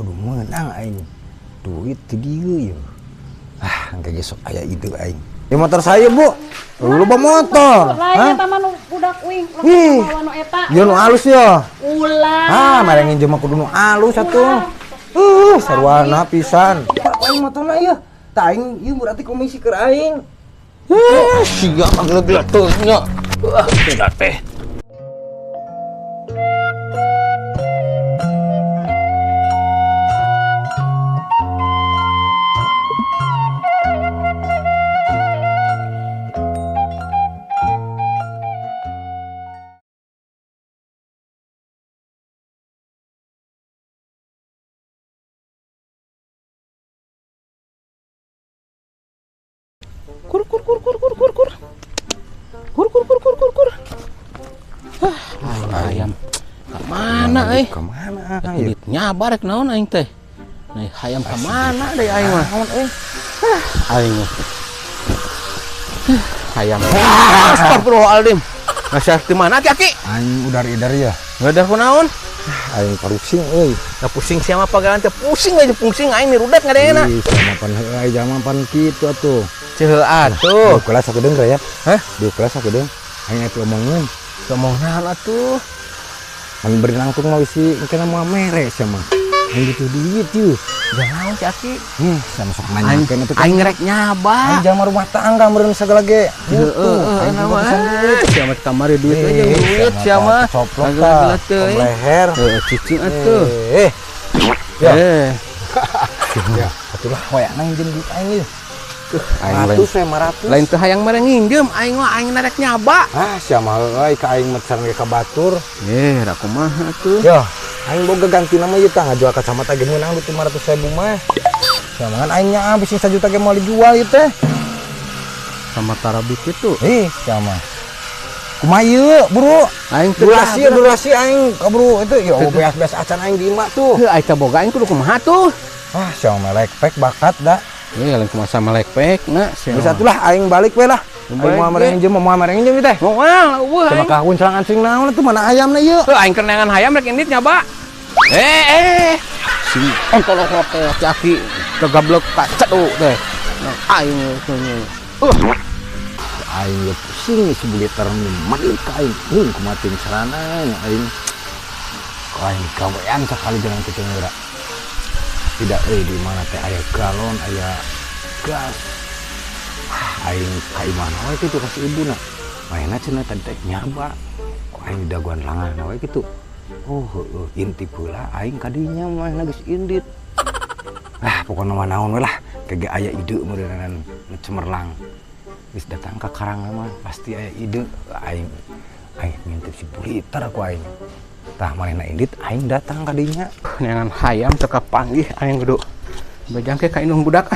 kudu menang aing. Duit teu dieu. Engke gesok aya ide aing. Di motor saya, Bu. Lu bawa motor. Lain eta mah nu budak uing, bawa nu eta. Ieu nu alus ya. Ulah. Mereng nginjem kudu nu alus atuh. Sarwana pisan. Aing motorna ieu. Tah aing ieu berarti komisi keur aing. Sia gila-gila teu nya. Tidak teh. Ayam kemana Kemana? Duit nyabar rek naon aing teh. Nah, hayam kemana deh aing mah? Aing mah. Hayam. Astagfirullahaladzim. Ngasih di mana aki? Aing udar-idar ya. Ngadar kunaon? Aing parusing euy. Da pusing siapa pagalan teh pusing aja pusing aing mirudet ngadena. Sama pan heuh jaman pan kitu atuh. Ceuh atuh. Di kelas aku deung ya. Hah? Di kelas aku deung. Aing atuh omongin. Ngomong naon atuh? Man beri nangtung mah isi engkena moal mere sama. Aing gitu duit yeuh. Jangan si aki. Sama sok nanyakeun atuh. Aing rek nyaba. Aing jaman rumah tangga meureun sagala ge. Aing mah. Siapa kamari duit aja duit siapa? Coplok gila teh. Leher. Cicing atuh. Ya. Ya, atulah hoyana nginjem duit aing ieu. Aing 500. lain teu hayang mere nginjem aing mah aing narek nyaba. Sia mah euy ka aing mecan ge ka batur. Da kumaha atuh? Yo, aing boga ganti nama ieu tah ngajual kacamata ge meunang duit 500.000 mah. Sama kan aing nya habis 1 juta ge mau dijual ieu teh. Sama tarabik itu. Sama. Kumaha ieu, Bro? Aing teu Durasi aing kaburu itu ya beas-beas acan aing di imah tuh. aing teh boga aing kudu kumaha tuh? Sia melek pek bakat da. Lain kumaha sama lekpek na. Geus atulah aing balik we lah. Aing moal mere nginjem teh. Moal eueuh Sama aing. kahun celangan sing naon atuh mana ayamna ieu? Aing kenangan hayam rek indit nyaba. Si ontolok teh aki kegablek ka cedu teh. Aing teh. Aing ge pusing si buliter malik ka aing. Kumaha teuing sarana nya aing. Aing gawean sakali jalan kitu geura. Tidak di mana teh aya galon, aya gas. Aing ka imahna we kitu ka si ibuna. Mainna cenah tadi teh nyaba. Kok aing daguan langana we kitu. Inti pula aing ka dinya mah geus indit. Pokona mah naon we lah, kage aya ide meureunana cemerlang. Geus datang ka karang mah pasti aya ide. Aing ngintip si buliter ku aing. Tah manehna indit aing datang ka dinya. Neangan hayam teu kapanggih aing kudu bejangke ka indung budak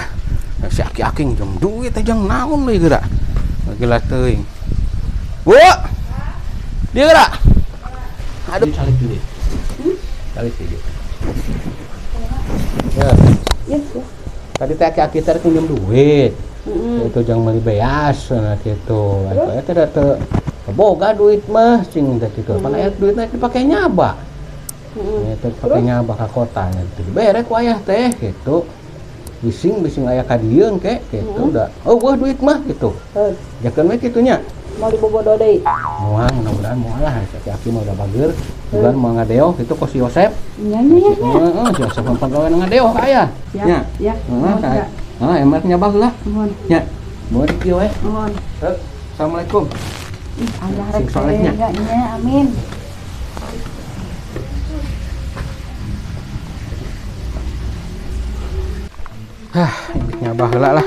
si aki-aki nginjem duit teh jang naon we geura. Gila teuing. Bu. Dia geura. Aduh calik duit. Calik duit. Ya. Tadi teh aki-aki teh pinjam duit. Itu jang meuli beas nah kitu. Eta teh teu boga duit mah cing teh kitu. Pan aya duitna dipake nyaba. Teh dipake nyaba ka kota nya teh dibere ku aya teh kitu. Bising aya ka dieu engke kitu da. Wah duit mah kitu. Jakeun we kitu nya. Mau dibobodo deui. Moal mudah-mudahan moal lah aki mah udah bageur. Bukan mau ngadeo kitu ku si Yosep. Nya. Yosep mah pagawean ngadeo aya. Nya. Ya. Emak nyabah heula. Nuhun. Nya. Moal kieu we. Nuhun. Assalamualaikum. Allah rek solehnya. nya, amin. Nyabah heula lah.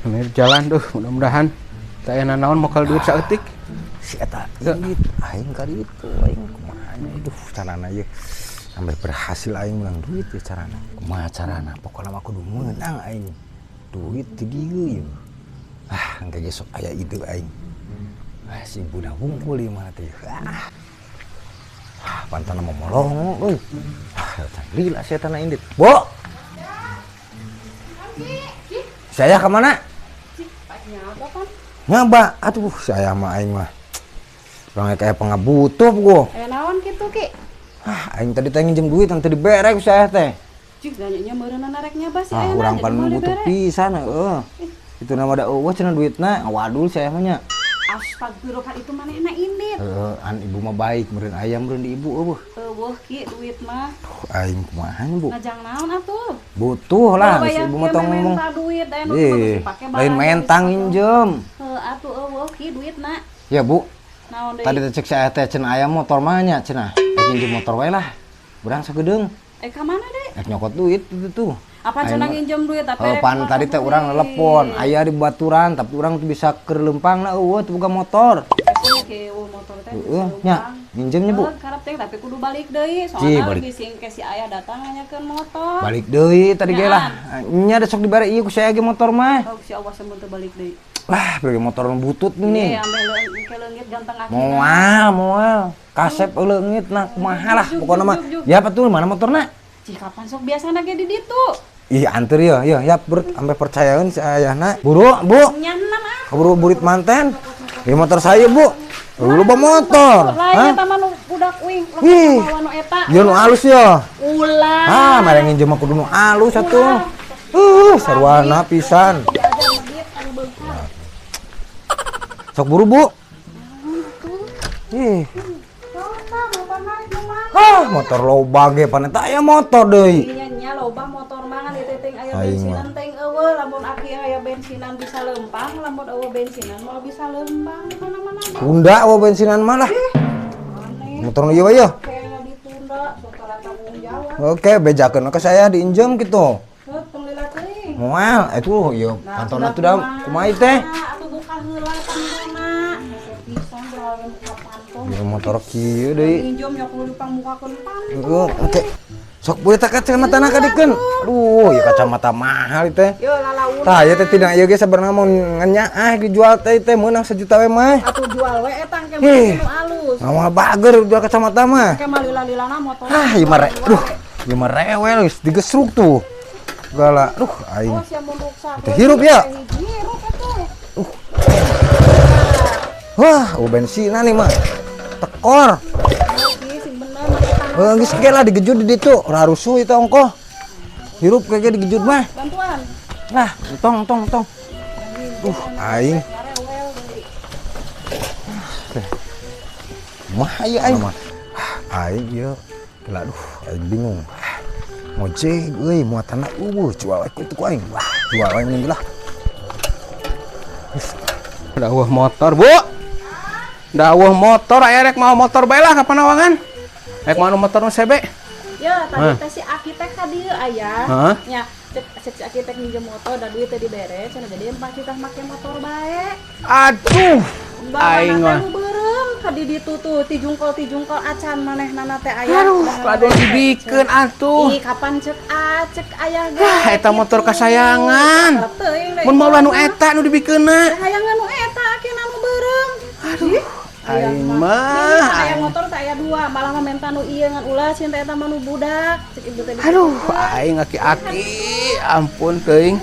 Ini jalan tuh, mudah-mudahan teu aya naon mokal duit saeutik. Si eta indit aing ka ditu aing kumaha nya carana ieu. Sampai berhasil aing menang duit ya carana. Kumaha carana? Pokona mah kudu meunang aing. Duit teu dieu ieu. Engke gesok aya ide aing. Si buna wungkul ieu mah teh. Pantana momolong euy. Lila setan indit. Bo. Saya ke mana? Nyaba kan? Nyaba. Aduh, saya mah aing mah. Orang kayak pengabutuh gua. Naon kitu ki? Aing tadi teh nginjem duit yang tadi berek saya teh. Cik ganyanya meureunna nareknya bas si Ah, aya urang pan butuh pisan eueuh. Itu nama da eueuh cenah duitna. Waduh saya mah nya. Astagfirullah itu manehna indit. An ibu mah baik, meureun ayam meureun di ibu eueuh. Eueuh ki duit mah. Aing kumaha nya, Bu? Ngajang naon atuh? Butuh lah, si ibu mah tong ngomong. Minta duit aya nu Ih, dipake lain mentang injem. Atuh eueuh ki duitna. Ya, Bu. Naon deui? Tadi teh cek saya teh cenah ayam motor mah nya cenah. Injem motor wae lah. Urang sagedeung. Ka mana deh? Nyokot duit itu tuh. Apa cenah nginjem duit tapi Pan tadi teh urang telepon, aya di baturan tapi urang tuh bisa keur lempangna eueuh teu boga motor. Biasanya ke motor teh. Nya, minjemnya Bu. Karep teh tapi kudu balik deui Ci, soalnya balik. bising ke si aya datang nanyakeun motor. Balik deui tadi ge lah. Nya da sok dibere ieu ku saya ge motor mah. Oh si Allah sembun teu balik deui. Lah, beli motor butut nih. Ambil ke leungit ganteng akhirna. Moal. Kasep leungit nah kumaha lah pokona mah. Ya betul mana motorna? Cih kapan sok biasana ge di ditu? Ih, anter ya berut sampai percayaeun si ayahna. Buru, Bu. Nyanna mah. Kaburu burit manten. Di motor saya, Bu. Lu bawa motor. Lain eta mah nu budak uing, Ih. bawa nu eta. Ieu nu alus ya. Ulah. Ah, mere nginjem mah kudu nu alus atuh. Sarwana pisan. Diajar medit anu beungkar. Sok buru, Bu. Ih. Motor loba ge paneta aya motor deui. Inya nya loba motor mangan ieu teh aya Aing bensinan teh eueuh lamun aki aya bensinan bisa lempang lamun eueuh bensinan moal bisa lempang di mana-mana. Tunda we bensinan mah lah. Motor nu ieu ya. Kayaknya ditunda sok tara tanggung jawab. Oke, bejakeun ke saya diinjem gitu. Heuh tong lila teuing. Moal, itu ieu pantona teh da kumaha teh. Atuh buka heula pantona. Pisan berlawan buka pantong. Ieu motor kieu deui. Injom nya kudu dipangmukakeun pantong. Heeh, oke. Sok boleh tak kacamata kadikeun. Aduh, ieu kacamata mahal teh. Yo lalaun. Tah, ieu teh tina ieu ge sabarna mun nganyaah dijual teh meunang 1 juta we mah. Atuh jual we eta engke Ih. nu alus. Ngawal bager jual kacamata mah. Engke mah lila-lilana motor. Ah, ieu mah ieu mah rewel geus digesruk tuh. Segala. Aduh, aing. Oh, sia mun ruksak. Teh hirup ya? Hirup atuh. Wah, bensinan nih mah. Tekor. Lagi sing bener mah Geus ge lah digejut di ditu. Ora rusuh itu ongkoh. Hirup kayaknya digejut mah. bantuan. Lah, tong. Aing. Rewel deui. Mah ieu aing. Aing ieu. Gila aduh, aing bingung. Ngojek euy muatanna jual we ku aing. Wah, jual we mending lah. Dawuh motor, Bu. Dawuh motor aya rek mau motor bae lah kapan awangan. Rek mau motor nu CB. Ya, tadi teh si arsitek tadi aya. Hah? Nya, cek si arsitek minjem motor da duit teh dibere, cenah jadi empat kita make motor bae. Aduh. Aing mah. Barang beureum ka di ditu tuh tijungkol acan manehna teh aya. Aduh, kado dibikeun atuh. Ih, kapan cek aya ge. Wah, eta motor kasayangan. Mun mau nu eta nu dibikeunna. Hayangan nu eta akhirna nu beureum. Aduh. Aing mah. Aya motor teh aya 2, malah mah menta nu ieu ngan ulah cinta eta mah nu budak. Cek ibu teh. Aduh, aing aki-aki. Ampun teuing.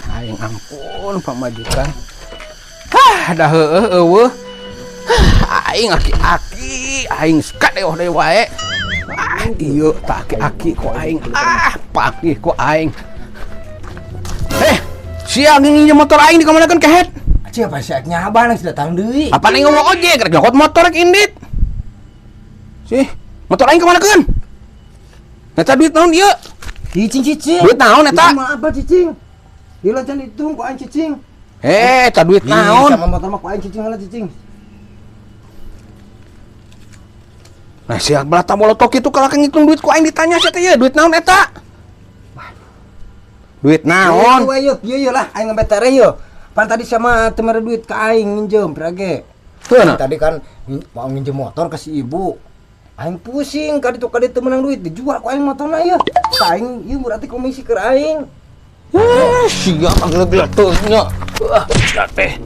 Aing ampun pamajikan. Hah, dah heueuh eueuh. Aing aki-aki, aing skat deui wae. Ieu tah aki-aki ku aing. Pakih ku aing. Sia nginjem motor aing dikemanakeun kehet? Siapa sih nyabang sudah datang deui. Apa nih ngomong ojek rek nyokot motor rek indit. Sih, motor aing kemanakeun? Eta duit naon ieu? Cicing. Duit naon eta? Mah apa cicing? Ieu can hitung ku aing cicing. Eta duit naon? Sama motor mah ku aing cicing heula cicing. Nah, siap belata molotok itu kalau ngitung duit ku aing ditanya sia teh ye, duit naon eta? Duit naon? Ieu lah aing ngebetere yeuh. Pan tadi sama temer duit ke aing nginjem berage. Teu Tadi kan mau nginjem motor ke si ibu. Aing pusing ka ditu menang duit dijual ku aing motorna ieu. Aing ieu berarti komisi ke aing. Siap agak teunya. Sia teh.